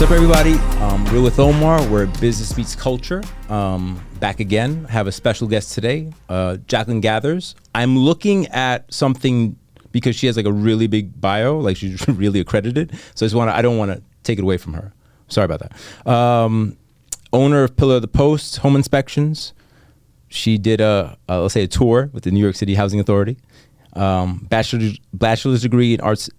What's up, everybody? We're with Omar. We're at Business Meets Culture. Back again. I have a special guest today, Jacqueline Gathers. I'm looking at something because she has like a really big bio, like she's really accredited. So I don't want to take it away from her. Sorry about that. Owner of Pillar of the Post Home Inspections. She did let's say a tour with the New York City Housing Authority. Bachelor's degree in arts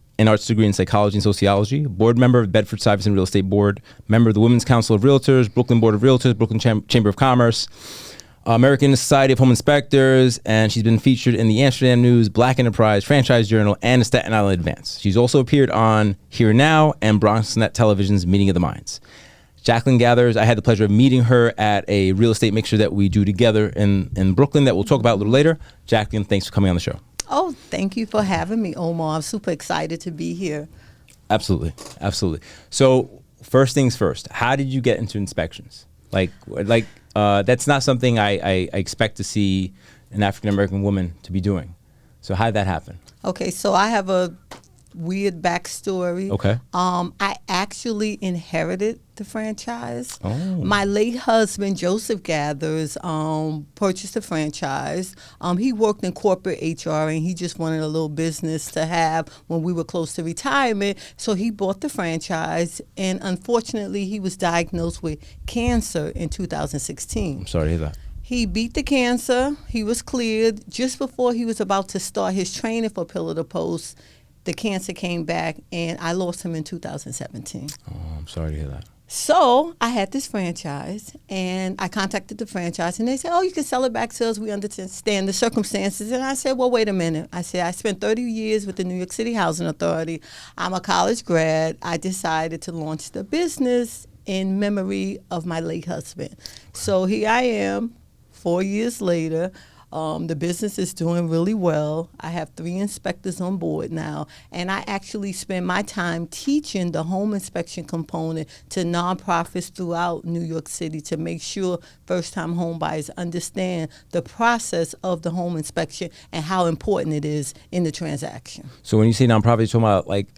degree in psychology and sociology, board member of Bedford Stuyvesant Real Estate Board, member of the Women's Council of Realtors, Brooklyn Board of Realtors, Brooklyn Chamber of Commerce, American Society of Home Inspectors, and she's been featured in the Amsterdam News, Black Enterprise, Franchise Journal, and the Staten Island Advance. She's also appeared on Here Now and BronxNet Television's Meeting of the Minds. Jacqueline Gathers, I had the pleasure of meeting her at a real estate mixer that we do together in Brooklyn that we'll talk about a little later. Jacqueline, thanks for coming on the show. Oh, thank you for having me, Omar. I'm super excited to be here. Absolutely. So first things first, how did you get into inspections? Like that's not something I expect to see an African-American woman to be doing. So how did that happen? Okay, so I have a weird backstory. Okay. I actually inherited the franchise. Oh. My late husband, Joseph Gathers, purchased the franchise. He worked in corporate HR and he just wanted a little business to have when we were close to retirement. So he bought the franchise, and unfortunately he was diagnosed with cancer in 2016. I'm sorry to hear that. He beat the cancer. He was cleared. Just before he was about to start his training for Pillar to Post, the cancer came back, and I lost him in 2017. Oh, I'm sorry to hear that. So I had this franchise, and I contacted the franchise, and they said, oh, you can sell it back to us. We understand the circumstances. And I said, well, wait a minute. I said, I spent 30 years with the New York City Housing Authority. I'm a college grad. I decided to launch the business in memory of my late husband. So here I am, 4 years later. The business is doing really well. I have 3 inspectors on board now, and I actually spend my time teaching the home inspection component to nonprofits throughout New York City to make sure first-time home buyers understand the process of the home inspection and how important it is in the transaction. So when you say nonprofits, you're talking about like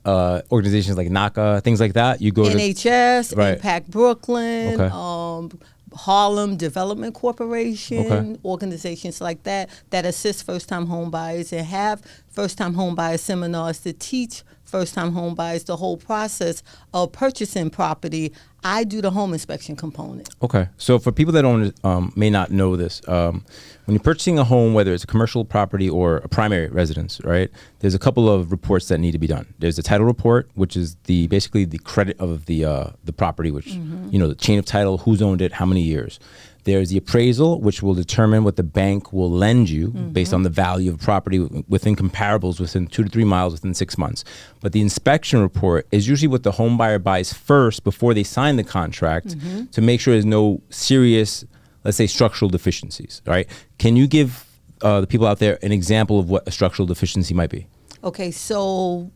organizations like NYCHA, things like that? You go to NHS, right. Impact Brooklyn, Okay. Harlem Development Corporation, Okay. organizations like that assist first-time home buyers and have first-time home buyer seminars to teach first-time home buyers the whole process of purchasing property. I do the home inspection component. Okay. So for people that don't may not know this, when you're purchasing a home, whether it's a commercial property or a primary residence, right, there's a couple of reports that need to be done. There's the title report, which is basically the credit of the property, which, the chain of title, who's owned it, how many years. There's the appraisal, which will determine what the bank will lend you based on the value of property within comparables within 2 to 3 miles within 6 months. But the inspection report is usually what the home buyer buys first before they sign the contract to make sure there's no serious, let's say, structural deficiencies. Right? Can you give the people out there an example of what a structural deficiency might be? Okay, so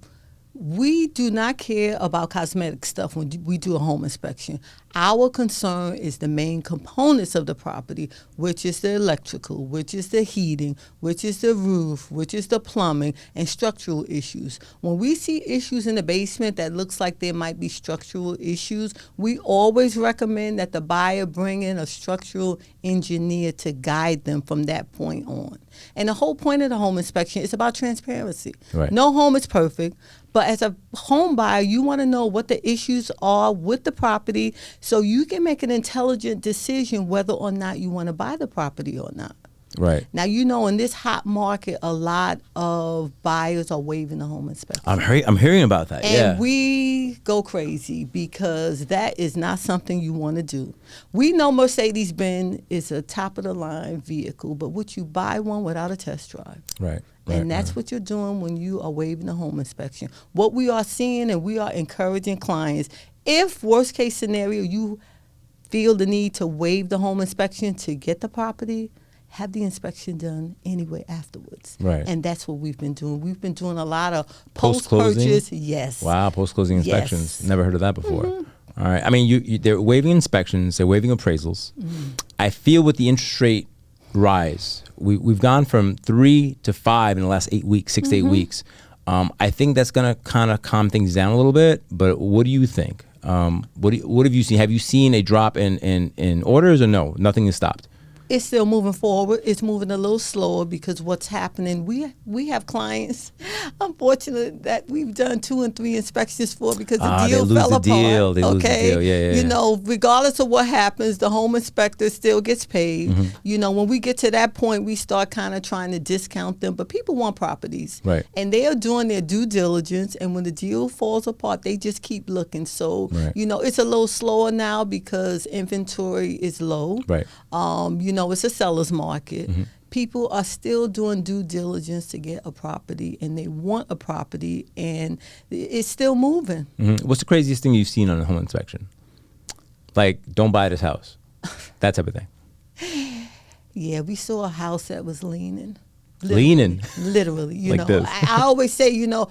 we do not care about cosmetic stuff when we do a home inspection. Our concern is the main components of the property, which is the electrical, which is the heating, which is the roof, which is the plumbing, and structural issues. When we see issues in the basement that looks like there might be structural issues, we always recommend that the buyer bring in a structural engineer to guide them from that point on. And the whole point of the home inspection is about transparency. Right. No home is perfect. But as a home buyer, you want to know what the issues are with the property so you can make an intelligent decision whether or not you want to buy the property or not. Right. Now, in this hot market, a lot of buyers are waiving the home inspection. I'm hearing about that, And we go crazy because that is not something you want to do. We know Mercedes-Benz is a top-of-the-line vehicle, but would you buy one without a test drive? Right. And that's what you're doing when you are waiving the home inspection. What we are seeing, and we are encouraging clients, if worst case scenario, you feel the need to waive the home inspection to get the property, have the inspection done anyway afterwards. Right. And that's what we've been doing. We've been doing a lot of Post-closing? post-purchase. Yes. Wow, post-closing inspections. Yes. Never heard of that before. All right. I mean, they're waiving inspections. They're waiving appraisals. I feel with the interest rate rise, we've gone from 3 to 5 in the last 8 weeks, 6 to 8 weeks. I think that's going to kind of calm things down a little bit. But what do you think? What have you seen? Have you seen a drop in orders, or no? Nothing has stopped. It's still moving forward. It's moving a little slower because what's happening, we have clients, unfortunately, that we've done 2 and 3 inspections for because the deal fell apart. They lose the deal. Yeah. You know, regardless of what happens, the home inspector still gets paid. Mm-hmm. You know, when we get to that point, we start kind of trying to discount them. But people want properties. Right. And they are doing their due diligence. And when the deal falls apart, they just keep looking. So, you know, it's a little slower now because inventory is low. Right. You know, it's a seller's market. Mm-hmm. People are still doing due diligence to get a property, and they want a property, and it's still moving. Mm-hmm. What's the craziest thing you've seen on a home inspection? Like, don't buy this house. That type of thing. Yeah, we saw a house that was leaning. Literally, you like know. this. I always say, you know,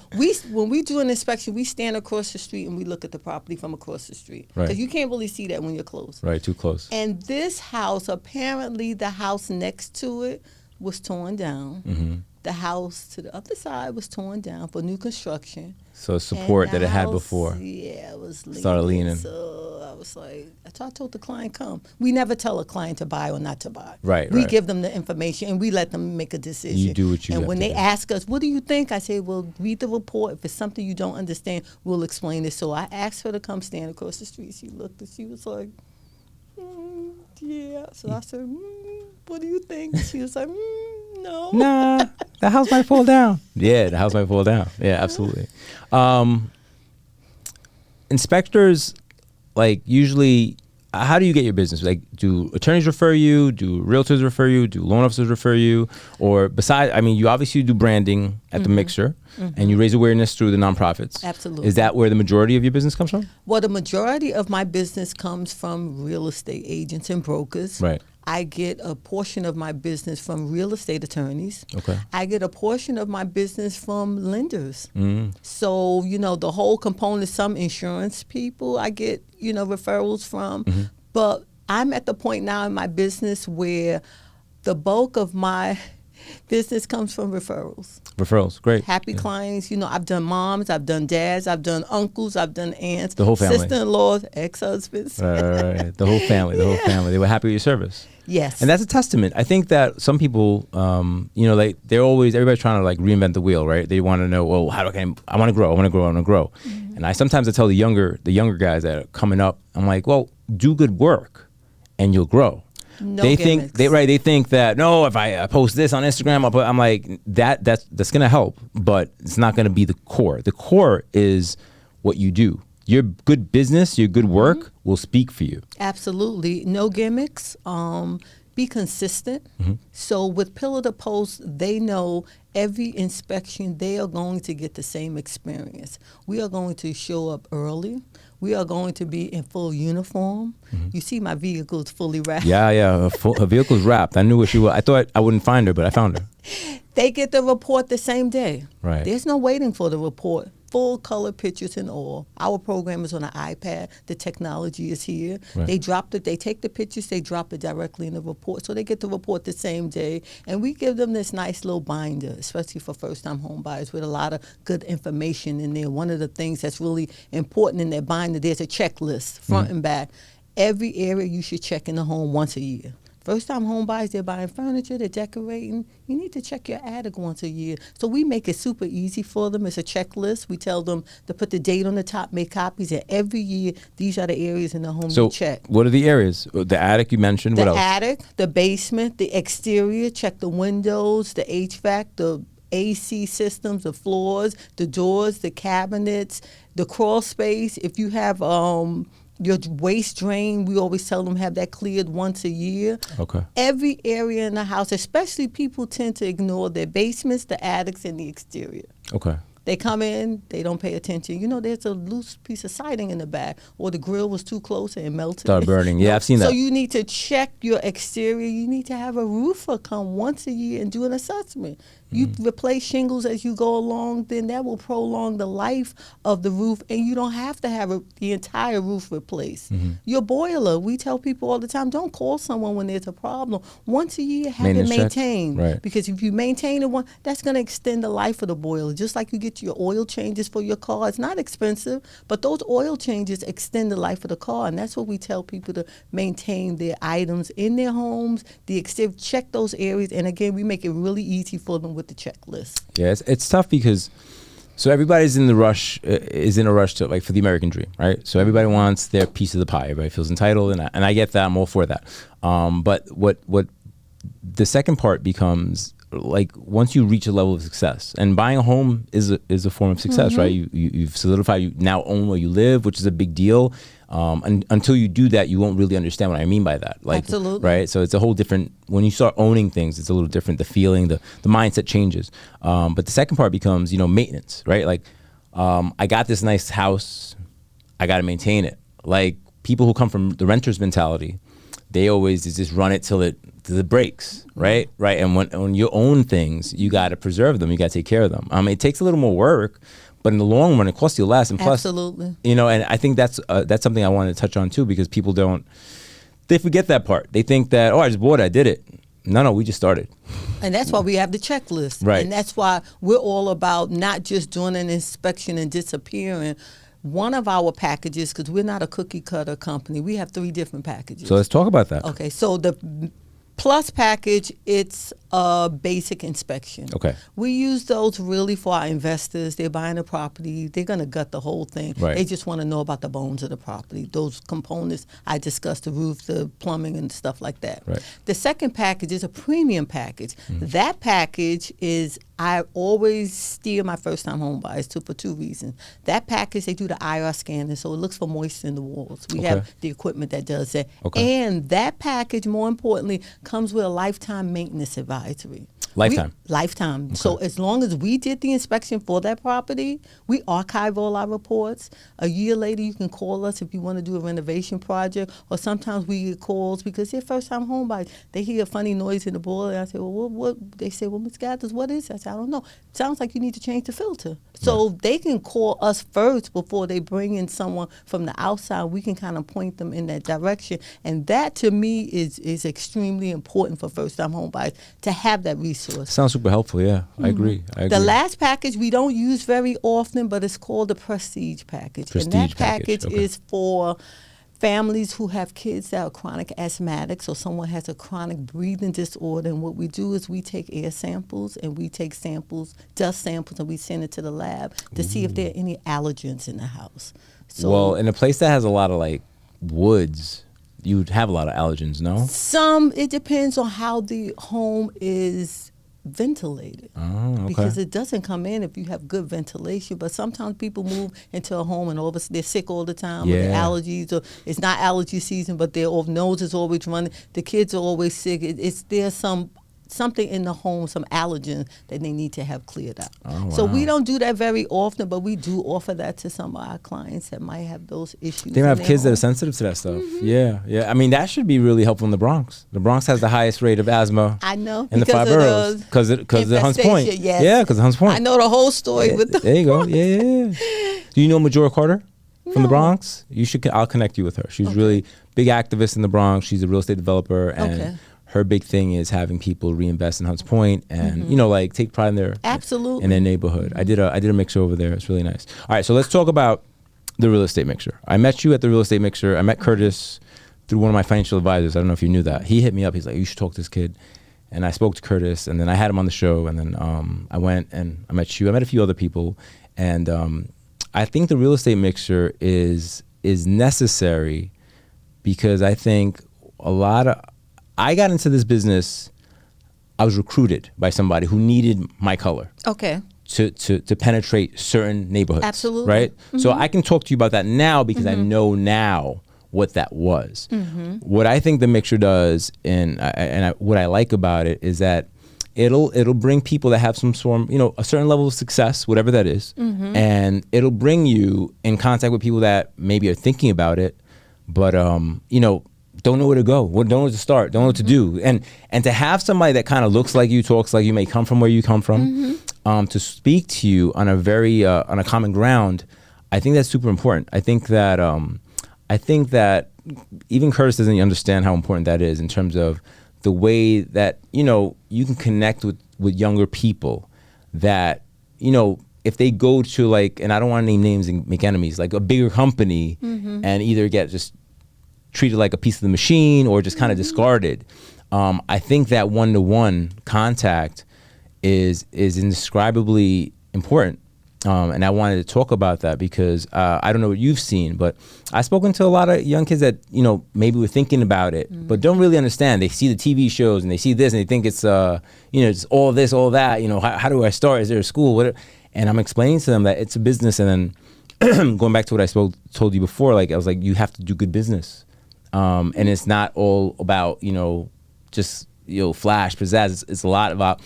when we do an inspection, we stand across the street and we look at the property from across the street. Because you can't really see that when you're close. Right, too close. And this house, apparently the house next to it was torn down. Mm-hmm. The house to the other side was torn down for new construction. So support that it had before. Yeah, it was leaning. Started leaning. So I was like, I told the client, come. We never tell a client to buy or not to buy. Right. We give them the information and we let them make a decision. You do what you And have when to they do. ask us, what do you think? I say, well, read the report. If it's something you don't understand, we'll explain it. So I asked her to come stand across the street. She looked and she was like, yeah. So I said, what do you think? She was like, no. Nah, the house might fall down. Yeah, the house might fall down. Yeah, absolutely. Inspectors, like, usually, how do you get your business? Like, do attorneys refer you? Do realtors refer you? Do loan officers refer you? Or besides, I mean, you obviously do branding at the Mixer, and you raise awareness through the nonprofits. Absolutely. Is that where the majority of your business comes from? Well, the majority of my business comes from real estate agents and brokers. Right. I get a portion of my business from real estate attorneys. Okay. I get a portion of my business from lenders. So, you know, the whole component, some insurance people I get, you know, referrals from. But I'm at the point now in my business where the bulk of my business comes from referrals. Referrals, great. Happy clients. You know, I've done moms, I've done dads, I've done uncles, I've done aunts. The whole family. Sister-in-laws, ex-husbands. Right. The whole family. They were happy with your service. Yes. And that's a testament. I think that some people, you know, like everybody's trying to like reinvent the wheel, right? They want to know, well, how do I want to grow. And I sometimes tell the younger guys that are coming up, I'm like, well, do good work and you'll grow. No they gimmicks. they think that, no, if I post this on Instagram, I'm like, that's going to help, but it's not going to be the core. The core is what you do. Your good business, your good work will speak for you. Absolutely. No gimmicks. Be consistent. So with Pillar to Post, they know every inspection they are going to get the same experience. We are going to show up early. We are going to be in full uniform. You see my vehicle is fully wrapped. Yeah. Her vehicle's wrapped. I knew where she was. I thought I wouldn't find her, but I found her. They get the report the same day. Right. There's no waiting for the report. Full color pictures and all. Our program is on an iPad. The technology is here. Right. They take the pictures, they drop it directly in the report. So they get the report the same day. And we give them this nice little binder, especially for first-time home buyers, with a lot of good information in there. One of the things that's really important in their binder, there's a checklist, front and back. Every area you should check in the home once a year. First-time home buyers, they're buying furniture, they're decorating. You need to check your attic once a year. So we make it super easy for them. It's a checklist. We tell them to put the date on the top, make copies, and every year, these are the areas in the home you check. So what are the areas? The attic you mentioned. What else? The attic, the basement, the exterior, check the windows, the HVAC, the AC systems, the floors, the doors, the cabinets, the crawl space. If you have your waste drain, we always tell them have that cleared once a year. Okay. Every area in the house, especially people tend to ignore their basements, the attics, and the exterior. Okay. They come in, they don't pay attention. You know, there's a loose piece of siding in the back, or the grill was too close and it melted. Started burning. Yeah, I've seen that. So you need to check your exterior. You need to have a roofer come once a year and do an assessment. You replace shingles as you go along, then that will prolong the life of the roof, and you don't have to have the entire roof replaced. Your boiler, we tell people all the time, don't call someone when there's a problem. Once a year, have it maintained. Right. Because if you maintain it, that's going to extend the life of the boiler. Just like you get get your oil changes for your car. It's not expensive, but those oil changes extend the life of the car, and that's what we tell people to maintain their items in their homes. The exterior, check those areas, and again, we make it really easy for them with the checklist. Yeah, it's tough because so everybody's in a rush to, like, for the American dream, right? So everybody wants their piece of the pie. Everybody feels entitled, and I get that. I'm all for that. But what the second part becomes, like, once you reach a level of success, and buying a home is a form of success, right? You've solidified, you now own where you live, which is a big deal. And until you do that, you won't really understand what I mean by that. Like, absolutely. Right? So it's a whole different, when you start owning things, it's a little different. The feeling, the mindset changes. But the second part becomes, maintenance, right? Like, I got this nice house, I got to maintain it. Like, people who come from the renter's mentality, they always just run it till it breaks, right? Right. And when you own things, you got to preserve them. You got to take care of them. It takes a little more work, but in the long run, it costs you less. And plus, absolutely. And I think that's something I wanted to touch on too, because people they forget that part. They think that, I just bought it, I did it. No, we just started. And that's why we have the checklist. Right. And that's why we're all about not just doing an inspection and disappearing. One of our packages, because we're not a cookie cutter company, we have 3 different packages. So let's talk about that. Okay, so the Plus package, it's a basic inspection. Okay. We use those really for our investors. They're buying a property. They're going to gut the whole thing. Right. They just want to know about the bones of the property. Those components I discussed, the roof, the plumbing, and stuff like that. Right. The second package is a premium package. Mm-hmm. That package is, I always steer my first-time home buyers to for 2 reasons. That package, they do the IR scanning, so it looks for moisture in the walls. We have the equipment that does that. Okay. And that package, more importantly, comes with a lifetime maintenance advisory. Lifetime? Lifetime. Okay. So as long as we did the inspection for that property, we archive all our reports. A year later, you can call us if you want to do a renovation project, or sometimes we get calls because they're first-time home buyers. They hear a funny noise in the boiler, and I say, well, what? They say, well, Ms. Gathers, what is that? I say, I don't know. Sounds like you need to change the filter. So they can call us first before they bring in someone from the outside. We can kind of point them in that direction. And that, to me, is extremely important for first-time home buyers to have that resource. Sounds super helpful, yeah. I agree. The last package we don't use very often, but it's called the Prestige package. And that package is for families who have kids that are chronic asthmatics, or someone has a chronic breathing disorder. And what we do is we take air samples and we take samples, dust samples, and we send it to the lab to see if there are any allergens in the house. So, well, in a place that has a lot of like woods, you'd have a lot of allergens, no? It depends on how the home is ventilated. Oh, okay. Because it doesn't come in if you have good ventilation. But sometimes people move into a home and all of a sudden they're sick all the time with their allergies, or it's not allergy season, but their nose is always running. The kids are always sick. There's something in the home, some allergens that they need to have cleared out. Oh, wow. So we don't do that very often, but we do offer that to some of our clients that might have those issues. They might have kids that are sensitive to that stuff. Mm-hmm. Yeah. I mean, that should be really helpful in the Bronx. The Bronx has the highest rate of asthma. I know. In the 5 boroughs. Because of Hunts Point. Yes. Yeah, because of Hunts Point. I know the whole story with There you go. Yeah. Do you know Majora Carter from the Bronx? I'll connect you with her. She's really big activist in the Bronx. She's a real estate developer, and her big thing is having people reinvest in Hunts Point and like take pride in their neighborhood. I did a mixer over there. It's really nice. All right, so let's talk about the real estate mixer. I met you at the real estate mixer. I met Curtis through one of my financial advisors. I don't know if you knew that. He hit me up. He's like, you should talk to this kid. And I spoke to Curtis, and then I had him on the show, and then I went and I met you. I met a few other people, and I think the real estate mixer is necessary because I think I got into this business, I was recruited by somebody who needed my color. Okay. To penetrate certain neighborhoods. Absolutely. Right? Mm-hmm. So I can talk to you about that now because I know now what that was. Mm-hmm. What I think the mixture does, what I like about it is that it'll bring people that have some sort of, a certain level of success, whatever that is, and it'll bring you in contact with people that maybe are thinking about it, but don't know where to go, don't know where to start, don't know what to do. And to have somebody that kind of looks like you, talks like you, may come from where you come from, to speak to you on a very, on a common ground, I think that's super important. I think that even Curtis doesn't understand how important that is in terms of the way that, you can connect with younger people that, if they go to like, and I don't want to name names and make enemies, like a bigger company, and either get just treated like a piece of the machine or just kind of discarded. I think that one-to-one contact is indescribably important. And I wanted to talk about that because I don't know what you've seen, but I've spoken to a lot of young kids that, maybe were thinking about it, but don't really understand. They see the TV shows and they see this and they think it's, it's all this, all that, how do I start? Is there a school? What? And I'm explaining to them that it's a business. And then going back to what I told you before, like I was like, you have to do good business. And it's not all about, just, flash, pizzazz. It's a lot about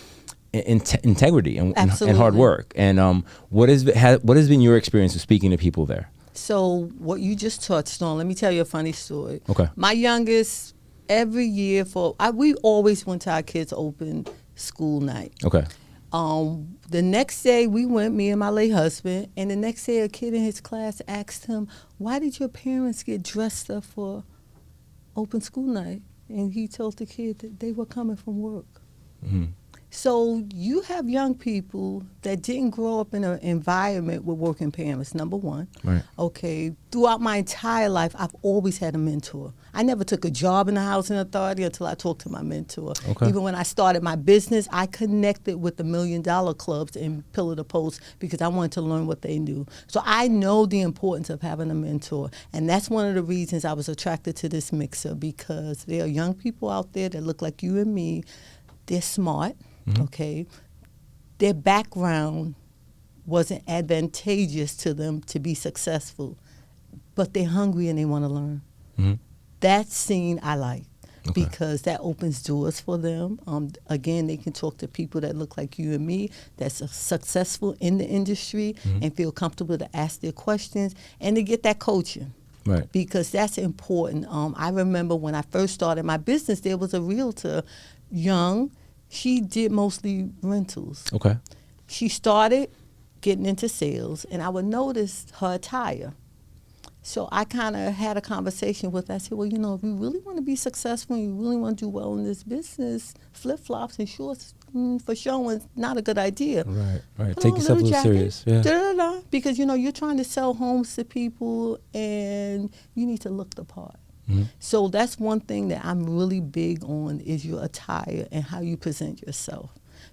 integrity and hard work. And what has been your experience of speaking to people there? So what you just touched on, let me tell you a funny story. Okay. My youngest, every year we always went to our kids' open school night. Okay. The next day we went, me and my late husband, and the next day a kid in his class asked him, "Why did your parents get dressed up for open school night?" And he told the kid that they were coming from work. Mm-hmm. So you have young people that didn't grow up in an environment with working parents, number one. Right. Okay. Throughout my entire life, I've always had a mentor. I never took a job in the housing authority until I talked to my mentor. Okay. Even when I started my business, I connected with the $1 Million clubs in Pillar to Post because I wanted to learn what they knew. So I know the importance of having a mentor. And that's one of the reasons I was attracted to this mixer, because there are young people out there that look like you and me. They're smart. Okay, their background wasn't advantageous to them to be successful, but they're hungry and they want to learn. Mm-hmm. That scene I like because that opens doors for them. Again, they can talk to people that look like you and me, that's successful in the industry and feel comfortable to ask their questions and to get that coaching. Right. Because that's important. I remember when I first started my business, there was a realtor, young. She did mostly rentals. Okay. She started getting into sales, and I would notice her attire. So I kind of had a conversation with her. I said, well, if you really want to be successful and you really want to do well in this business, flip-flops and shorts for showing is not a good idea. Right. Take yourself a little serious. Yeah. Because, you're trying to sell homes to people, and you need to look the part. Mm-hmm. So that's one thing that I'm really big on is your attire and how you present yourself.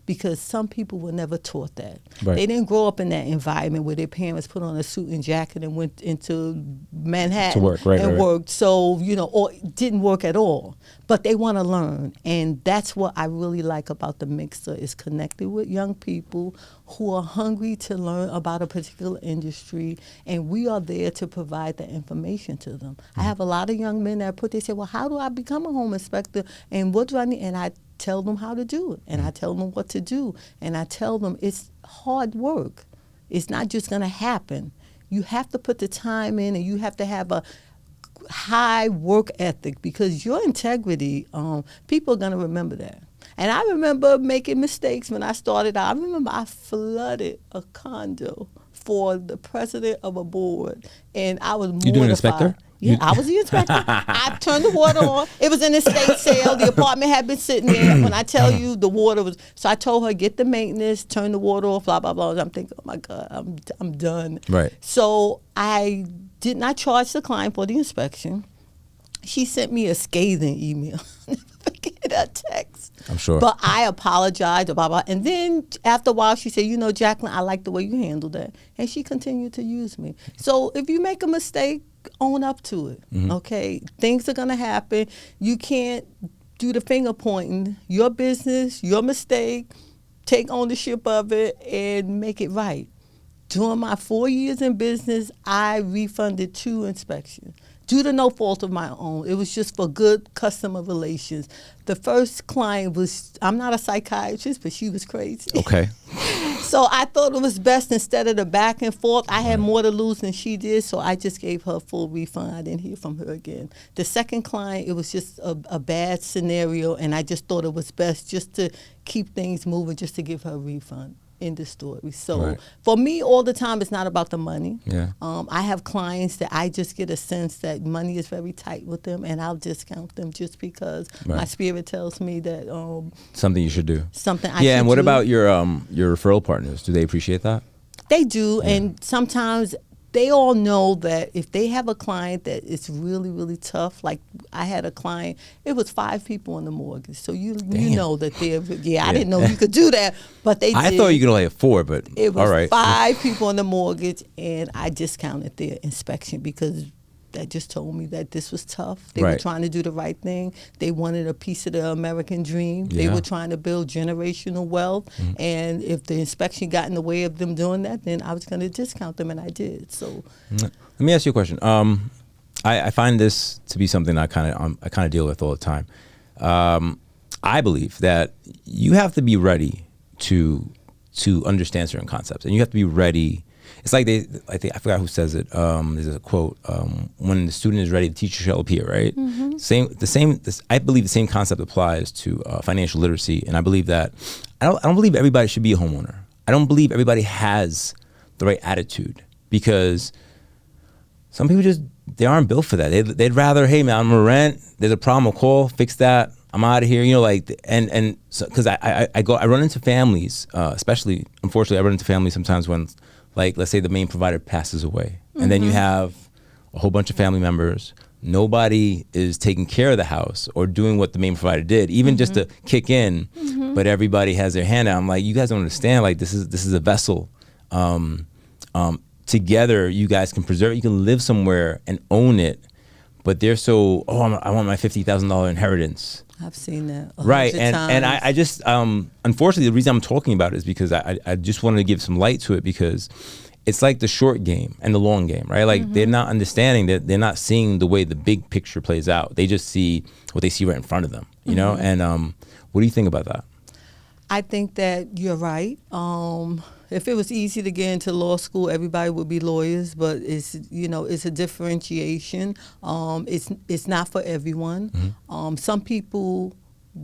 Because some people were never taught that. Right. They didn't grow up in that environment where their parents put on a suit and jacket and went into Manhattan to work, worked. So, or didn't work at all. But they want to learn. And that's what I really like about the mixer, is connected with young people who are hungry to learn about a particular industry. And we are there to provide that information to them. I have a lot of young men that they say, well, how do I become a home inspector? And what do I need? And I tell them how to do it, and I tell them what to do, and I tell them it's hard work. It's not just going to happen. You have to put the time in, and you have to have a high work ethic, because your integrity, people are going to remember that. And I remember making mistakes when I started out. I remember I flooded a condo for the president of a board, and I was mortified. You doing an inspector? Yeah, I was the inspector. I turned the water on. It was an estate sale. The apartment had been sitting there. When I tell you the water was, so I told her, get the maintenance, turn the water off, blah, blah, blah. I'm thinking, oh my God, I'm done. Right. So I did not charge the client for the inspection. She sent me a scathing email. Never forget her text. I'm sure. But I apologized, blah, blah. And then after a while, she said, Jacqueline, I like the way you handled that. And she continued to use me. So if you make a mistake, own up to it, okay? Things are going to happen. You can't do the finger pointing. Your business, your mistake, take ownership of it and make it right. During my 4 years in business, I refunded 2 inspections due to no fault of my own. It was just for good customer relations. The first client I'm not a psychiatrist, but she was crazy. Okay. So I thought it was best, instead of the back and forth, I had more to lose than she did, so I just gave her a full refund. I didn't hear from her again. The second client, it was just a bad scenario, and I just thought it was best just to keep things moving, just to give her a refund. In the story. So for me, all the time, it's not about the money. Yeah. I have clients that I just get a sense that money is very tight with them, and I'll discount them just because my spirit tells me that something you should do. Something I should do. Yeah, and what about your referral partners? Do they appreciate that? They do, and sometimes they all know that if they have a client that it's really, really tough, like I had a client, it was 5 people on the mortgage. So you know that they're, I didn't know you could do that, but they did. I thought you could only have 4, but it was all right. 5 people on the mortgage, and I discounted their inspection because that just told me that this was tough. They were trying to do the right thing. They wanted a piece of the American dream. They were trying to build generational wealth. And if the inspection got in the way of them doing that, then I was going to discount them, and I did. So, let me ask you a question. I find this to be something I kind of deal with all the time. I believe that you have to be ready to understand certain concepts, and you have to be ready. It's like I forgot who says it. There's a quote: "When the student is ready, the teacher shall appear." Right. I believe the same concept applies to financial literacy, and I believe that I don't believe everybody should be a homeowner. I don't believe everybody has the right attitude, because some people they aren't built for that. They'd rather, hey man, I'm gonna rent. There's a problem, I'll call, fix that. I'm out of here. And so, because I run into families, especially unfortunately, I run into families sometimes when, like, let's say the main provider passes away, and then you have a whole bunch of family members. Nobody is taking care of the house or doing what the main provider did, even just to kick in. But everybody has their hand out. I'm like, you guys don't understand. Like, this is a vessel. Together, you guys can preserve it. You can live somewhere and own it. But they're so, I want my $50,000 inheritance. I've seen that and I just unfortunately, the reason I'm talking about it is because I just wanted to give some light to it, because it's like the short game and the long game, right? Like they're not understanding that, they're not seeing the way the big picture plays out. They just see what they see right in front of them, you know? And what do you think about that? I think that you're right. If it was easy to get into law school, everybody would be lawyers, but it's a differentiation. It's not for everyone. Some people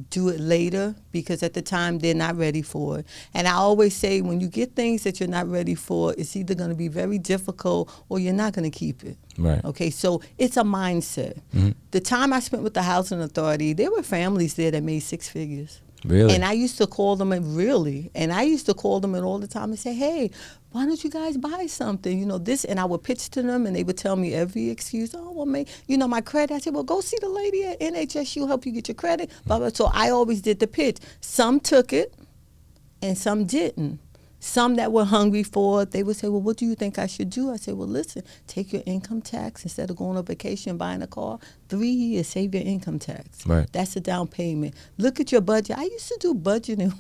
do it later because at the time they're not ready for it. And I always say, when you get things that you're not ready for, it's either going to be very difficult or you're not going to keep it. Right. Okay, so it's a mindset. The time I spent with the housing authority, there were families there that made 6 figures. Really? And I used to call them and I used to call them all the time and say, hey, why don't you guys buy something? This, and I would pitch to them, and they would tell me every excuse. Oh, well, my credit. I said, well, go see the lady at NYCHA. She'll help you get your credit. Blah, blah. So I always did the pitch. Some took it, and some didn't. Some that were hungry for it, they would say, well, what do you think I should do? I said, well, listen, take your income tax. Instead of going on vacation and buying a car, 3 years, save your income tax. Right. That's a down payment. Look at your budget. I used to do budgeting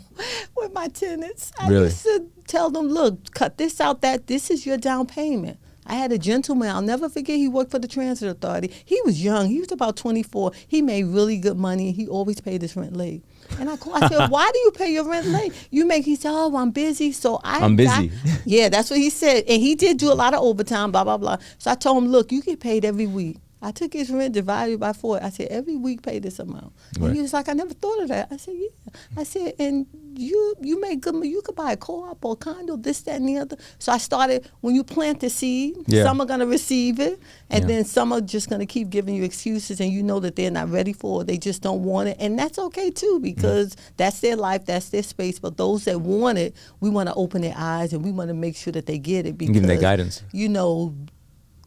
with my tenants. I used to tell them, look, cut this out, this is your down payment. I had a gentleman, I'll never forget, he worked for the Transit Authority. He was young. He was about 24. He made really good money. He always paid his rent late. And I said, why do you pay your rent late? He said, oh, I'm busy. So I'm busy. Yeah, that's what he said. And he did do a lot of overtime, blah, blah, blah. So I told him, look, you get paid every week. I took his rent, divided by 4. I said, every week pay this amount. Right. And he was like, I never thought of that. I said, yeah. I said, and you make good money. You could buy a co-op or a condo, this, that, and the other. So I started, when you plant the seed, some are going to receive it, and then some are just going to keep giving you excuses, and you know that they're not ready for it. They just don't want it. And that's okay, too, because that's their life, that's their space. But those that want it, we want to open their eyes, and we want to make sure that they get it. Because, give them that guidance.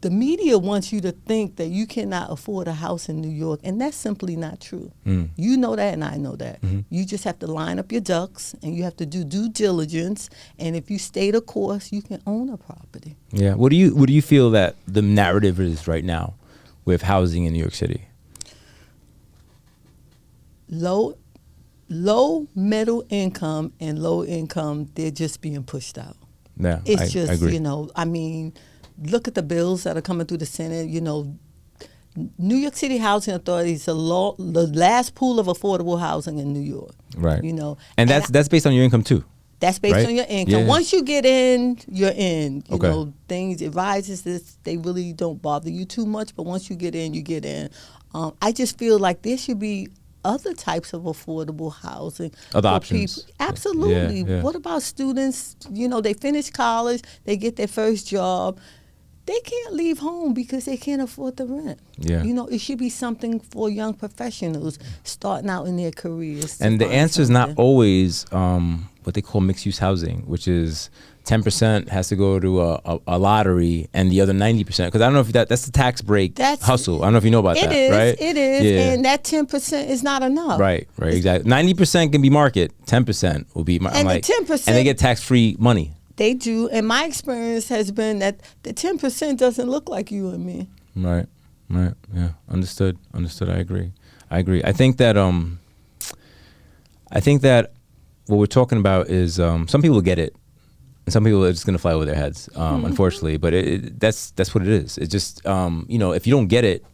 The media wants you to think that you cannot afford a house in New York, and that's simply not true. You know that, and I know that. You just have to line up your ducks, and you have to do due diligence, and if you stay the course, you can own a property. Yeah. What do you feel that the narrative is right now with housing in New York City? Low, middle income, and low income, they're just being pushed out. Yeah, it's I agree. Look at the bills that are coming through the Senate. New York City Housing Authority is the last pool of affordable housing in New York. Right. And that's based on your income too. That's based on your income. Yeah. Once you get in, you're in. Okay. Things, it rises. They really don't bother you too much. But once you get in, you get in. I just feel like there should be other types of affordable housing. Other options. People. Absolutely. Yeah. What about students? They finish college, they get their first job. they can't leave home because they can't afford the rent. Yeah. You know, it should be something for young professionals starting out in their careers. And the answer is not always what they call mixed-use housing, which is 10% has to go to a lottery, and the other 90%. Because I don't know if that's the tax break hustle. I don't know if you know about that, right? It is, yeah. And that 10% is not enough. Right, exactly. 90% can be market, 10% will be. And the 10%, and they get tax-free money. They do, and my experience has been that the 10% doesn't look like you and me. Right, yeah, understood. I agree. I think that what we're talking about is some people get it, and some people are just gonna fly over their heads, unfortunately. But that's what it is. It's just if you don't get it,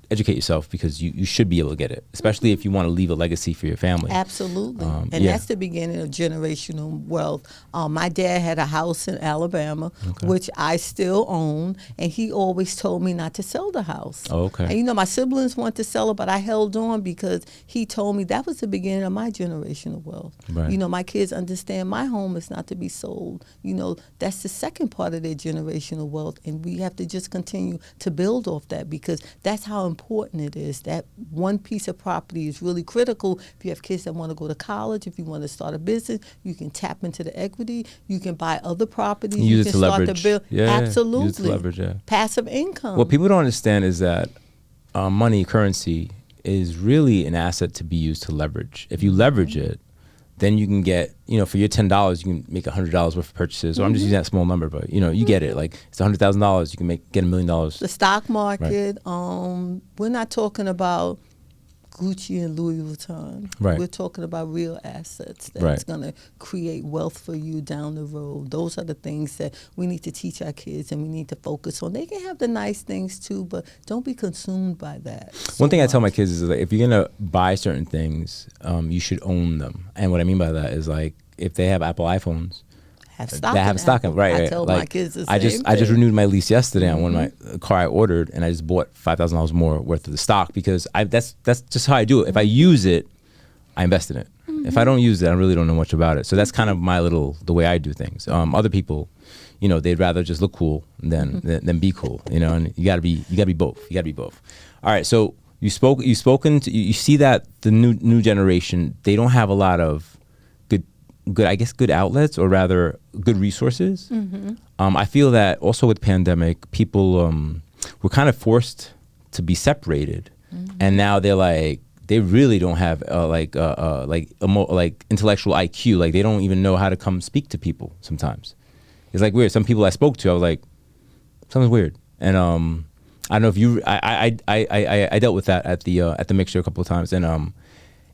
educate yourself, because you should be able to get it, especially if you want to leave a legacy for your family. Absolutely. And that's the beginning of generational wealth. My dad had a house in Alabama, which I still own, and he always told me not to sell the house. Oh, okay. And my siblings wanted to sell it, but I held on because he told me that was the beginning of my generational wealth. Right. My kids understand my home is not to be sold. That's the second part of their generational wealth, and we have to just continue to build off that, because that's how important it is. That one piece of property is really critical. If you have kids that want to go to college, if you want to start a business, you can tap into the equity. You can buy other properties. You can start leverage. to build. Yeah, absolutely. use it to leverage, yeah. Passive income. What people don't understand is that money, currency, is really an asset to be used to leverage. If you leverage it, then you can get, for your $10, you can make $100 worth of purchases. Or I'm just using that small number, but you get it. Like, it's $100,000, you can get $1 million. The stock market. Right. We're not talking about Gucci and Louis Vuitton. Right. We're talking about real assets that's going to create wealth for you down the road. Those are the things that we need to teach our kids, and we need to focus on. They can have the nice things too, but don't be consumed by that. One thing I tell my kids is, like, if you're going to buy certain things, you should own them. And what I mean by that is, like, if they have Apple iPhones, have stock in, right? I tell my kids the same I just renewed my lease yesterday on one of my car I ordered, and I just bought $5,000 more worth of the stock, because that's just how I do it. If I use it, I invest in it. If I don't use it, I really don't know much about it. So that's kind of the way I do things. Other people, they'd rather just look cool than be cool. And you gotta be both. You gotta be both. All right. So you see that the new generation, they don't have a lot of good outlets, or rather good resources. I feel that also with pandemic, people were kind of forced to be separated, and now they really don't have intellectual IQ. Like, they don't even know how to come speak to people. Sometimes it's like weird. Some people I spoke to, I was like, something's weird. And I don't know if you. I dealt with that at the NYCHA a couple of times,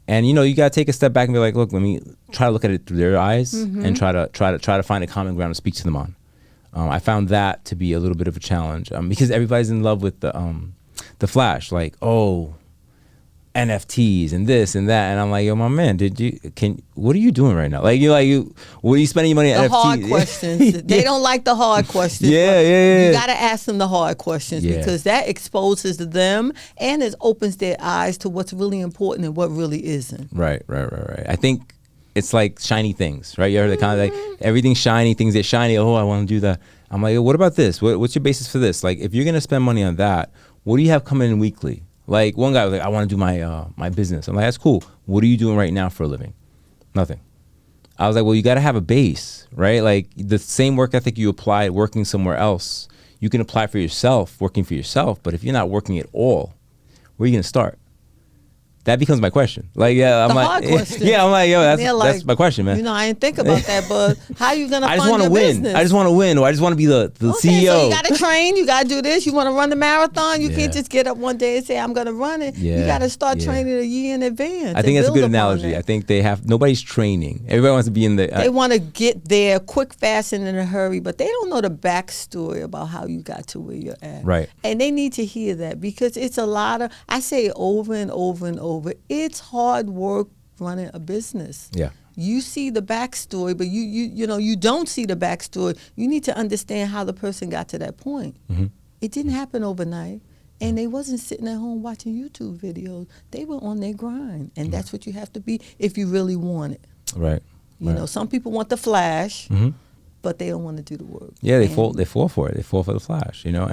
and you gotta take a step back and be like, look, let me try to look at it through their eyes, and try to find a common ground to speak to them on. I found that to be a little bit of a challenge, because everybody's in love with the flash, like, oh, NFTs and this and that, and I'm like, yo, my man, what are you doing right now? Like, what are you spending your money on? The NFTs? hard questions. They don't like the hard questions. Yeah. You got to ask them the hard questions, because that exposes them, and it opens their eyes to what's really important and what really isn't. Right. I think it's like shiny things, right? You heard the kind of like everything's shiny, things that shiny. Oh, I want to do that. I'm like, what about this? What's your basis for this? Like, if you're gonna spend money on that, what do you have coming in weekly? Like, one guy was like, I want to do my business. I'm like, that's cool. What are you doing right now for a living? Nothing. I was like, well, you got to have a base, right? Like, the same work ethic you apply working somewhere else, you can apply for yourself, working for yourself. But if you're not working at all, where are you going to start? That becomes my question. Like, I'm hard question. Yeah, I'm like, yo, that's my question, man. I didn't think about that, but how you gonna fund your business? I just want to win, or I just want to be the CEO. So you gotta train, you gotta do this, you wanna run the marathon, you can't just get up one day and say, I'm gonna run it. You gotta start training a year in advance. I think that's a good analogy. I think nobody's training. Everybody wants to be in the... They want to get there quick, fast, and in a hurry, but they don't know the backstory about how you got to where you're at. Right. And they need to hear that, because it's a lot of, I say it over and over and over, it's hard work running a business. Yeah. You see the backstory, but you don't see the backstory. You need to understand how the person got to that point. It didn't happen overnight, and they wasn't sitting at home watching YouTube videos. They were on their grind, and that's what you have to be if you really want it. Right. You know, some people want the flash, but they don't want to do the work. Yeah, they fall for it. They fall for the flash, you know.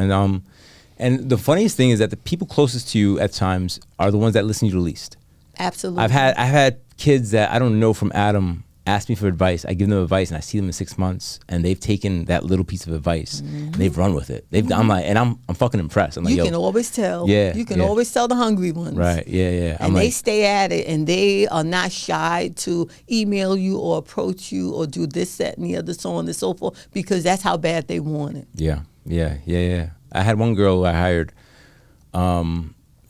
And the funniest thing is that the people closest to you at times are the ones that listen to you the least. Absolutely. I've had kids that I don't know from Adam ask me for advice. I give them advice, and I see them in 6 months, and they've taken that little piece of advice and they've run with it. I'm fucking impressed. I'm like, you can always tell. Yeah, you can always tell the hungry ones. Right. Yeah. And they stay at it, and they are not shy to email you or approach you or do this, that, and the other, so on and so forth, because that's how bad they want it. Yeah. I had one girl who I hired.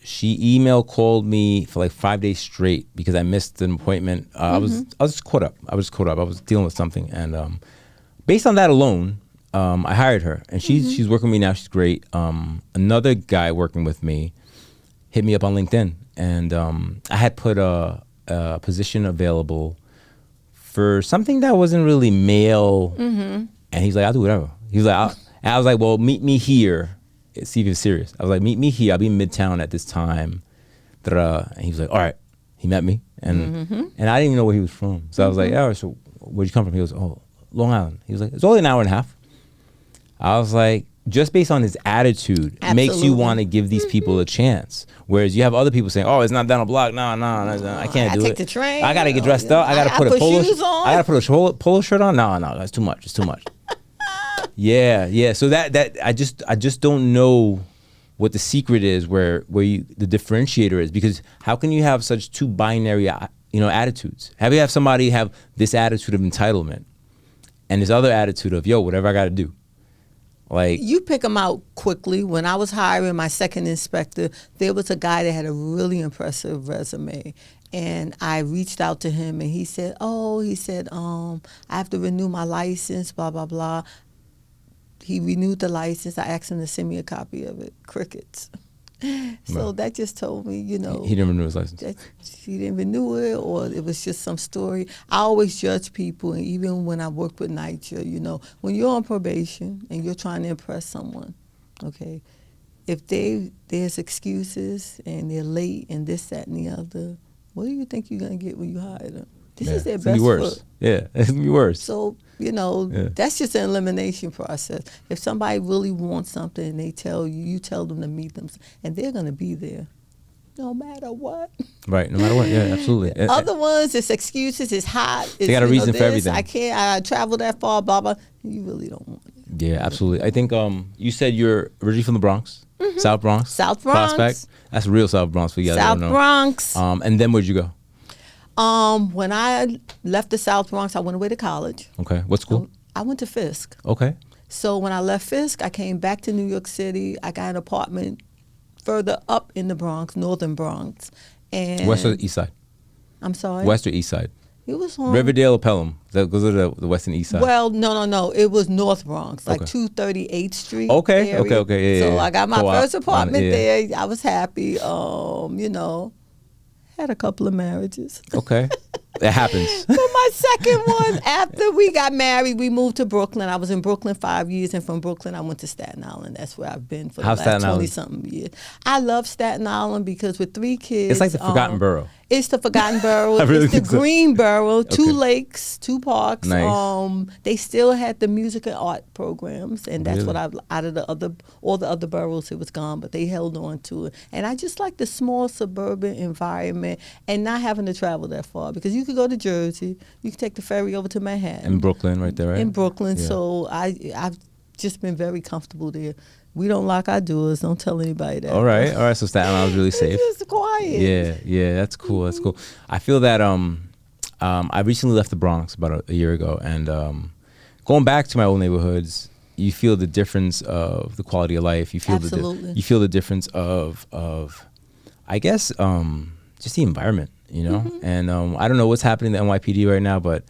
She called me for like 5 days straight because I missed an appointment. I was caught up. I was dealing with something, and based on that alone, I hired her, and she's working with me now. She's great. Another guy working with me hit me up on LinkedIn, and I had put a position available for something that wasn't really male, and he's like, "I'll do whatever." He's like, I was like, "Well, meet me here." See if he was serious. I was like, meet me here. I'll be in Midtown at this time. And he was like, all right. He met me. And I didn't even know where he was from. So I was like, oh, so where'd you come from? He goes, oh, Long Island. He was like, it's only an hour and a half. I was like, just based on his attitude, it makes you want to give these people a chance. Whereas you have other people saying, oh, it's not down a block. No, I can't do it. I take the train. I got to get dressed up. I got to put a polo shoes on. I got to put a polo shirt on. No, that's too much. It's too much. Yeah. So that I just don't know what the secret is, where the differentiator is, because how can you have such two binary attitudes? You have somebody have this attitude of entitlement and this other attitude of whatever I got to do. Like, you pick them out quickly. When I was hiring my second inspector, there was a guy that had a really impressive resume. And I reached out to him, and he said, I have to renew my license, blah, blah, blah. He renewed the license. I asked him to send me a copy of it. Crickets. So that just told me, he didn't renew his license. He didn't renew it, or it was just some story. I always judge people, and even when I work with NYCHA, when you're on probation and you're trying to impress someone, okay, if there's excuses and they're late and this, that, and the other, what do you think you're going to get when you hire them? This is their best foot. Yeah, it's going to be worse. So, that's just an elimination process. If somebody really wants something and they tell you, you tell them to meet them, and they're going to be there no matter what. Right, no matter what. Yeah, absolutely. Other ones, it's excuses, it's hot. They got a reason for everything. I travel that far, blah, blah. You really don't want it. Yeah, absolutely. I think you said you're originally from the Bronx, South Bronx. South Bronx. Prospect. That's real South Bronx for you guys. South Bronx. And then where'd you go? When I left the South Bronx, I went away to college. Okay. What school? I went to Fisk. Okay. So when I left Fisk, I came back to New York City. I got an apartment further up in the Bronx, northern Bronx. And West or East Side? I'm sorry? West or East Side? It was on Riverdale or Pelham? Those are the West and East Side. Well, no. It was North Bronx, like 238th Street. Okay. area. Yeah. So I got my first apartment there. I was happy. Had a couple of marriages. Okay. It happens. But my second one, after we got married, we moved to Brooklyn. I was in Brooklyn 5 years, and from Brooklyn, I went to Staten Island. That's where I've been for the last 20-something years. I love Staten Island because with 3 kids... It's like the forgotten borough. It's the forgotten borough. Really it's the green borough. 2 lakes, 2 parks. Nice. They still had the music and art programs, and that's what out of all the other boroughs, it was gone, but they held on to it. And I just like the small suburban environment and not having to travel that far, because you could go to Jersey, you could take the ferry over to Manhattan. In Brooklyn, right there, right? In Brooklyn. Yeah. So I've just been very comfortable there. We don't lock our doors. Don't tell anybody that. All right. So Staten Island was really safe. It's just quiet. Yeah. That's cool. I feel that I recently left the Bronx about a year ago, and going back to my old neighborhoods, you feel the difference of the quality of life. You feel Absolutely. You feel the difference of I guess just the environment, And I don't know what's happening in the NYPD right now, but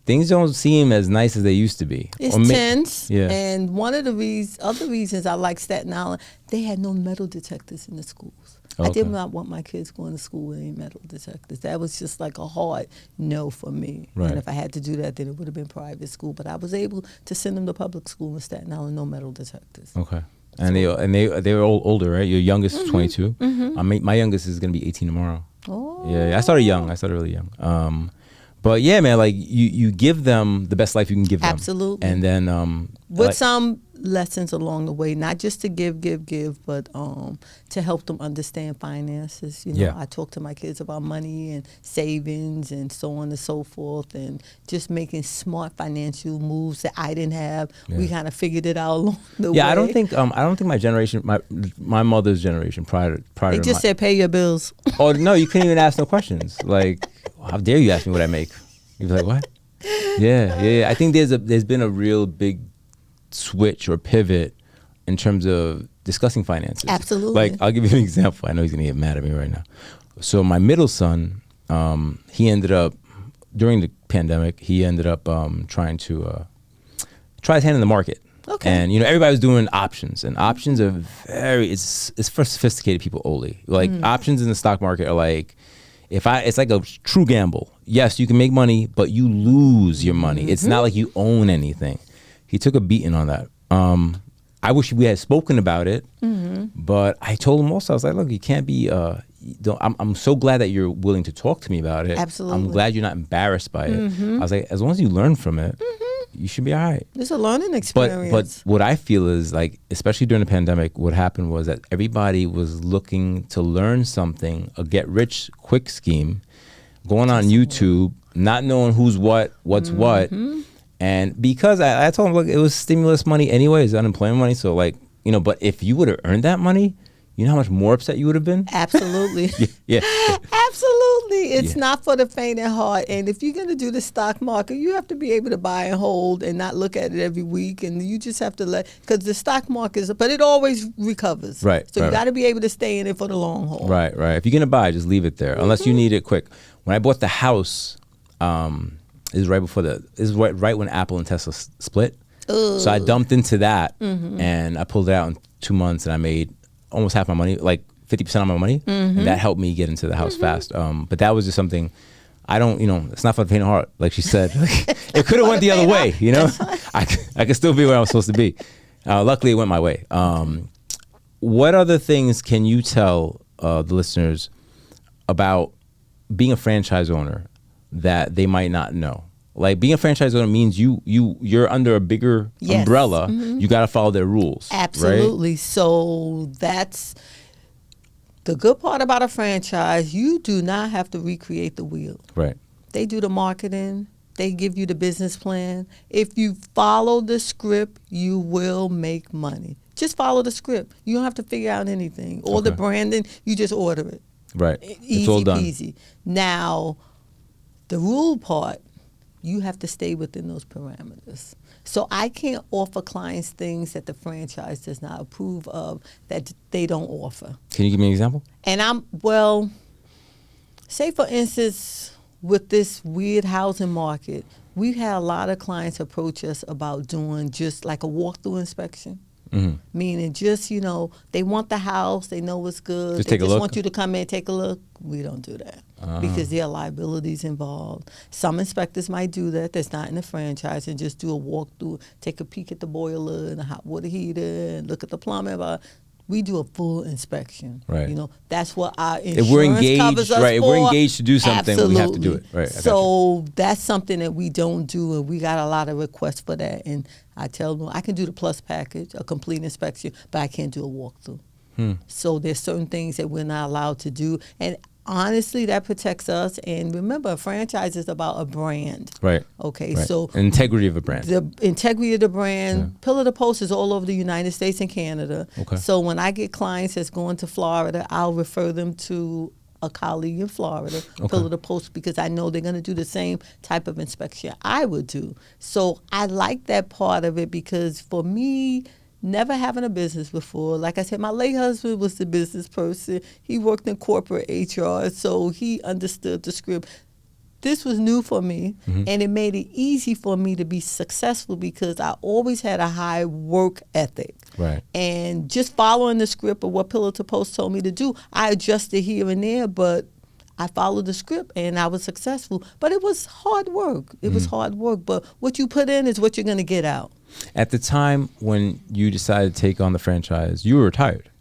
things don't seem as nice as they used to be. It's tense. Yeah. And one of the other reasons I like Staten Island, they had no metal detectors in the schools. Okay. I did not want my kids going to school with any metal detectors. That was just like a hard no for me. Right. And if I had to do that, then it would have been private school. But I was able to send them to public school in Staten Island, no metal detectors. Okay. And they were all older, right? Your youngest is 22. Mm-hmm. My youngest is going to be 18 tomorrow. Oh. Yeah, I started young. I started really young. But yeah, man, like you give them the best life you can give them. Absolutely. And then with like, some lessons along the way, not just to give, but to help them understand finances. You know, Yeah. I talk to my kids about money and savings and so on and so forth, and just making smart financial moves that I didn't have. Yeah. We kind of figured it out along the way. yeah, I don't think my generation, my mother's generation prior They to just said pay your bills. oh no, you couldn't even ask no questions. Like, how dare you ask me what I make? You'd be like, what? Yeah. I think there's been a real big switch or pivot in terms of discussing finances. Absolutely. Like, I'll give you an example. I know he's gonna get mad at me right now. So my middle son, he ended up during the pandemic, he ended up trying to try his hand in the market. Okay. And everybody was doing options, and options are it's for sophisticated people only. Like options in the stock market are like, it's like a true gamble. Yes, you can make money, but you lose your money. It's not like you own anything. He took a beating on that. I wish we had spoken about it, but I told him also, I was like, look, you can't be, I'm so glad that you're willing to talk to me about it. Absolutely. I'm glad you're not embarrassed by it. I was like, as long as you learn from it, you should be all right. It's a learning experience. But what I feel is, like, especially during the pandemic, what happened was that everybody was looking to learn something, a get rich quick scheme, going on YouTube, not knowing who's what's what. And because I told him, look, it was stimulus money anyways, unemployment money. So like, but if you would have earned that money, you know how much more upset you would have been? Absolutely. Yeah. Absolutely. It's not for the faint of heart. And if you're going to do the stock market, you have to be able to buy and hold and not look at it every week. And you just have to because the stock market but it always recovers. Right. So you got to be able to stay in it for the long haul. Right. If you're going to buy, just leave it there, unless you need it quick. When I bought the house, is right when Apple and Tesla split. Ooh. So I dumped into that and I pulled it out in 2 months, and I made almost half my money, like 50% of my money, and that helped me get into the house fast. But that was just something I don't, it's not for the faint of heart, like she said. It could have went the other way, I could still be where I was supposed to be. Luckily, it went my way. What other things can you tell the listeners about being a franchise owner that they might not know? Like, being a franchise owner means you're under a bigger umbrella. You got to follow their rules. Absolutely. Right? So that's the good part about a franchise. You do not have to recreate the wheel. Right. They do the marketing. They give you the business plan. If you follow the script, you will make money. Just follow the script. You don't have to figure out anything. Or the branding, you just order it. Right. Easy it's all done. peasy. Now, the rule part, you have to stay within those parameters. So I can't offer clients things that the franchise does not approve of, that they don't offer. Can you give me an example? And say for instance, with this weird housing market, we've had a lot of clients approach us about doing just like a walkthrough inspection. Meaning just, they want the house, they know it's good. Just take a look? Want you to come in and take a look. We don't do that because there are liabilities involved. Some inspectors might do that. That's not in the franchise, and just do a walkthrough, take a peek at the boiler and the hot water heater and look at the plumbing. We do a full inspection. Right. That's what our insurance if we're engaged, covers us right? for. If we're engaged to do something, we have to do it. Right. So that's something that we don't do, and we got a lot of requests for that. And I tell them I can do the plus package, a complete inspection, but I can't do a walkthrough. So there's certain things that we're not allowed to do, and honestly, that protects us. And remember, a franchise is about a brand. Right. Okay. Right. So integrity of a brand. The integrity of the brand. Pillar to Post is all over the United States and Canada. Okay. So when I get clients that's going to Florida, I'll refer them to a colleague in Florida, Pillar to Post, because I know they're going to do the same type of inspection I would do. So I like that part of it, because for me, never having a business before, like I said, my late husband was the business person. He worked in corporate HR, so he understood the script. This was new for me, and it made it easy for me to be successful because I always had a high work ethic. Right. And just following the script of what Pillar to Post told me to do, I adjusted here and there, but I followed the script and I was successful. But it was hard work. It was hard work. But what you put in is what you're going to get out. At the time when you decided to take on the franchise, you were retired.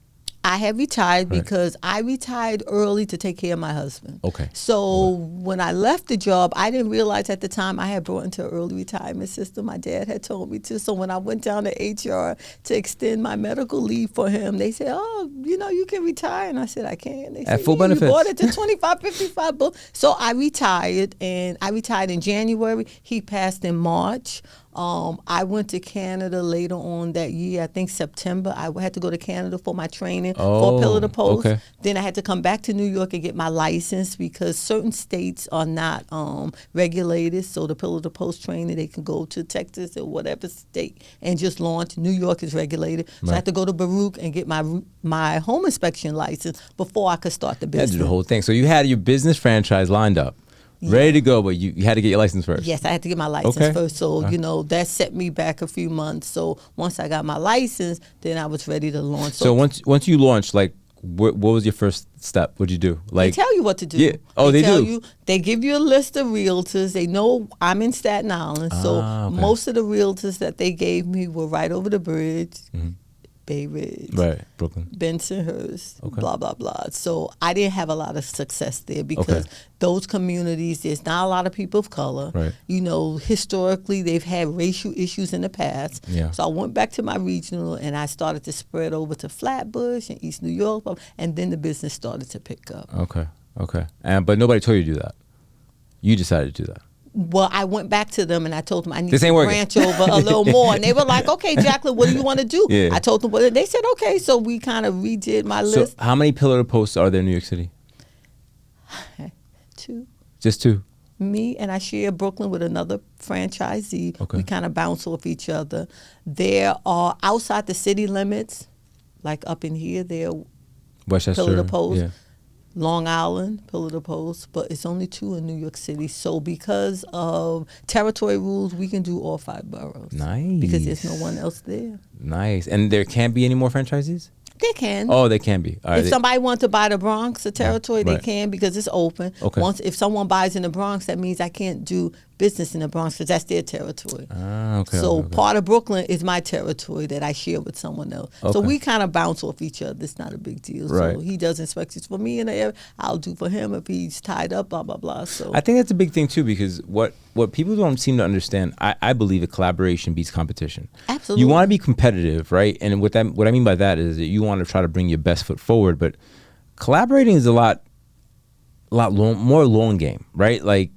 I have retired because I retired early to take care of my husband. Okay. So when I left the job, I didn't realize at the time I had brought into an early retirement system. My dad had told me to. So when I went down to HR to extend my medical leave for him, they said, "Oh, you can retire." And I said, "I can't." They said, At full "Yeah, benefits. You bought it to 25, 55 bucks." So I retired, and I retired in January. He passed in March. I went to Canada later on that year, I think September. I had to go to Canada for my training for Pillar to Post. Okay. Then I had to come back to New York and get my license because certain states are not regulated. So the Pillar to Post training, they can go to Texas or whatever state and just launch. New York is regulated. So I had to go to Baruch and get my home inspection license before I could start the You had business. to do the whole thing. So you had your business franchise lined up, ready to go, but you had to get your license first. Yes, I had to get my license first. So, that set me back a few months. So once I got my license, then I was ready to launch. So once you launched, like, what was your first step? What'd you do? They Like, tell you what to do. Yeah. Oh, they tell do? you. They give you a list of realtors. They know I'm in Staten Island. So okay. most of the realtors that they gave me were right over the bridge. Bay Ridge, right, Brooklyn. Bensonhurst, Okay. blah, blah, blah. So I didn't have a lot of success there because those communities, there's not a lot of people of color. Right. Historically, they've had racial issues in the past. Yeah. So I went back to my regional and I started to spread over to Flatbush and East New York. And then the business started to pick up. Okay. But nobody told you to do that. You decided to do that. Well, I went back to them and I told them I need This to ain't working. branch over a little more. And they were like, "Okay, Jacqueline, what do you want to do?" Yeah. I told them what they said. Okay, so we kind of redid my So list. how many Pillar to Posts are there in New York City? 2. Just 2. Me and I share Brooklyn with another franchisee. Okay. We kind of bounce off each other. There are outside the city limits, like up in here, there are Westchester. Pillar to Post. Yeah. Long Island, Pillar to Post, but it's only 2 in New York City. So because of territory rules, we can do all 5 boroughs. Nice. Because there's no one else there. Nice. And there can't be any more franchisees? They can. Oh, they can be. All right. If somebody wants to buy the Bronx, the territory, they Right. can because it's open. Okay. If someone buys in the Bronx, that means I can't do business in the Bronx because that's their territory. Okay. So okay. part of Brooklyn is my territory that I share with someone else. So Okay. we kind of bounce off each other. It's not a big deal. Right. So he does inspections for me in the area. I'll do for him if he's tied up, blah, blah, blah. So I think that's a big thing too, because what people don't seem to understand, I believe that collaboration beats competition. Absolutely. You want to be competitive, right? And what I mean by that is that you want to try to bring your best foot forward, but collaborating is a lot more long game, right? Like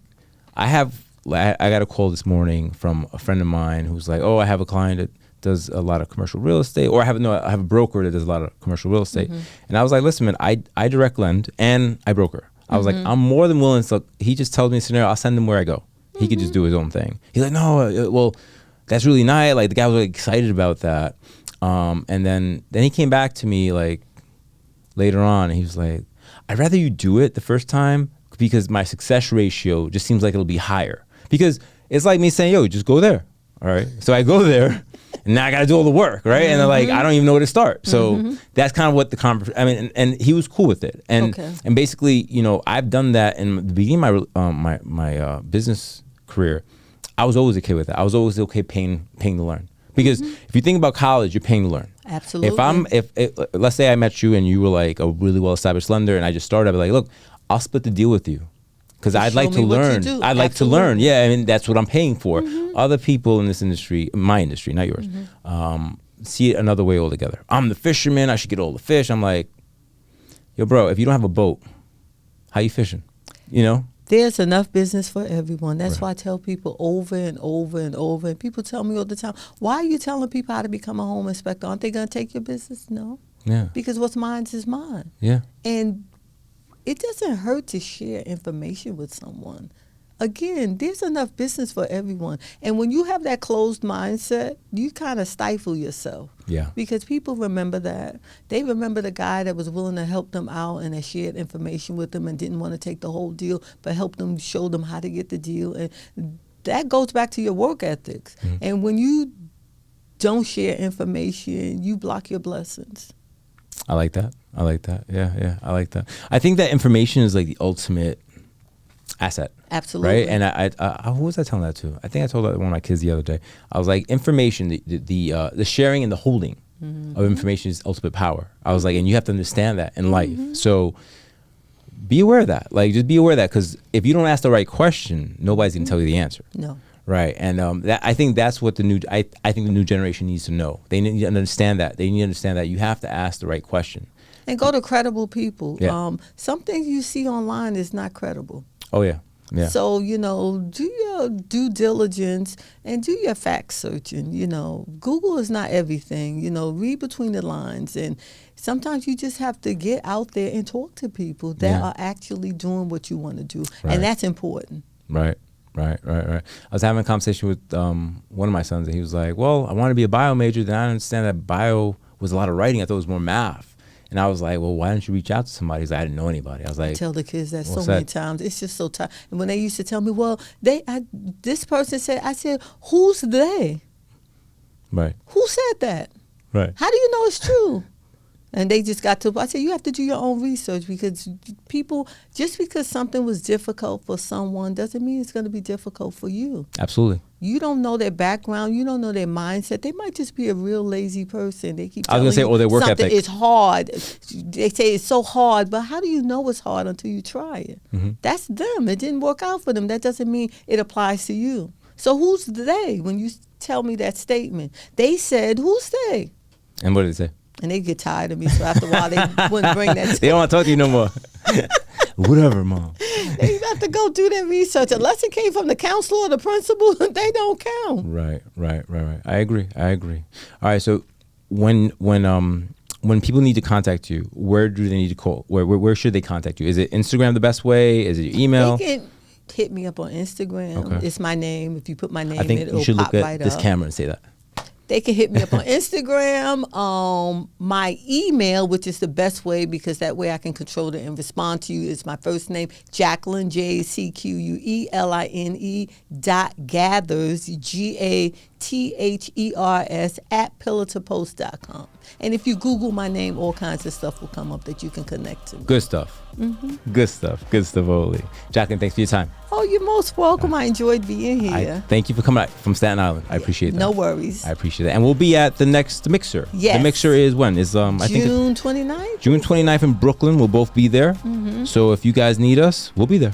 I got a call this morning from a friend of mine who's like, "Oh, I have a client that does a lot of commercial real estate," or I have a broker that does a lot of commercial real estate. And I was like, "Listen, man, I direct lend and I broker." I was like, "I'm more than willing." So he just tells me a scenario, I'll send him where I go. He could just do his own thing. He's like, "No, well, that's really nice." Like the guy was really excited about that. And then he came back to me like later on, and he was like, "I'd rather you do it the first time because my success ratio just seems like it'll be higher." Because it's like me saying, "Yo, just go there." All right. So I go there and now I got to do all the work. Right. And they're like, I don't even know where to start. So that's kind of what the conversation, I mean, and he was cool with it. And basically, I've done that in the beginning of my business career. I was always okay with it. I was always okay paying to learn. Because if you think about college, you're paying to learn. Absolutely. If let's say I met you and you were like a really well-established lender and I just started, I'd be like, "Look, I'll split the deal with you. Because I'd like to learn. I'd like to learn. Yeah, I mean, that's what I'm paying for. Other people in this industry, my industry, not yours, see it another way altogether. I'm the fisherman. I should get all the fish. I'm like, yo, bro, if you don't have a boat, how you fishing? There's enough business for everyone. That's why I tell people over and over and over. And people tell me all the time, "Why are you telling people how to become a home inspector? Aren't they going to take your business?" No. Yeah. Because what's mine is mine. Yeah. And it doesn't hurt to share information with someone. Again, there's enough business for everyone. And when you have that closed mindset, you kind of stifle yourself. Yeah. Because people remember that. They remember the guy that was willing to help them out and that shared information with them and didn't want to take the whole deal, but helped them, show them how to get the deal. And that goes back to your work ethics. And when you don't share information, you block your blessings. I like that. Yeah, I like that. I think that information is like the ultimate asset. Absolutely. Right? And I who was I telling that to? I think I told that to one of my kids the other day. I was like, information, the sharing and the holding, of information is ultimate power. I was like, and you have to understand that in life. So be aware of that. Like, just be aware of that, because if you don't ask the right question, nobody's gonna tell you the answer. No. Right, and I think that's what I think the new generation needs to know. They need to understand that. They need to understand that you have to ask the right question. And go to credible people. Yeah. Some things you see online is not credible. Oh yeah. Yeah. So, do your due diligence and do your fact searching. Google is not everything. Read between the lines. And sometimes you just have to get out there and talk to people that are actually doing what you want to do. Right. And that's important. Right. I was having a conversation with one of my sons, and he was like, well, I want to be a bio major. Then I understand that bio was a lot of writing. I thought it was more math. And I was like, well, why didn't you reach out to somebody? He's like, I didn't know anybody. I was like, I tell the kids that so many times. It's just so tough. And when they used to tell me, well, this person said, I said, who's they? Right. Who said that? Right. How do you know it's true? And they just got to, I said, you have to do your own research, because people, just because something was difficult for someone doesn't mean it's going to be difficult for you. Absolutely. You don't know their background. You don't know their mindset. They might just be a real lazy person. They keep I was telling going to say, you or their work something ethic. is hard. They say it's so hard, but how do you know it's hard until you try it? Mm-hmm. That's them. It didn't work out for them. That doesn't mean it applies to you. So who's they when you tell me that statement? They said, who's they? And what did they say? And they get tired of me, so after a while they wouldn't bring that. They don't want to talk to you no more. Whatever, Mom. They have to go do their research. Unless it came from the counselor or the principal, they don't count. Right. I agree. All right, so when people need to contact you, where do they need to call? Where should they contact you? Is it Instagram the best way? Is it your email? They can hit me up on Instagram. Okay. It's my name. If you put my name I think in, you it'll should pop look at right this up. camera and say that. They can hit me up on Instagram, my email, which is the best way, because that way I can control it and respond to you. It's my first name, Jacqueline, JACQUELINE .gathers, GATHERS @pillartopost.com. And if you Google my name, all kinds of stuff will come up that you can connect to. Good stuff. Mm-hmm. Good stuff, Oli. Jacqueline, thanks for your time. Oh, you're most welcome. I enjoyed being here. Thank you for coming out from Staten Island. I appreciate that. No worries. I appreciate that. And we'll be at the next Mixer. Yes. The Mixer is when? Is I think June 29th? June 29th in Brooklyn. We'll both be there. Mm-hmm. So if you guys need us, we'll be there.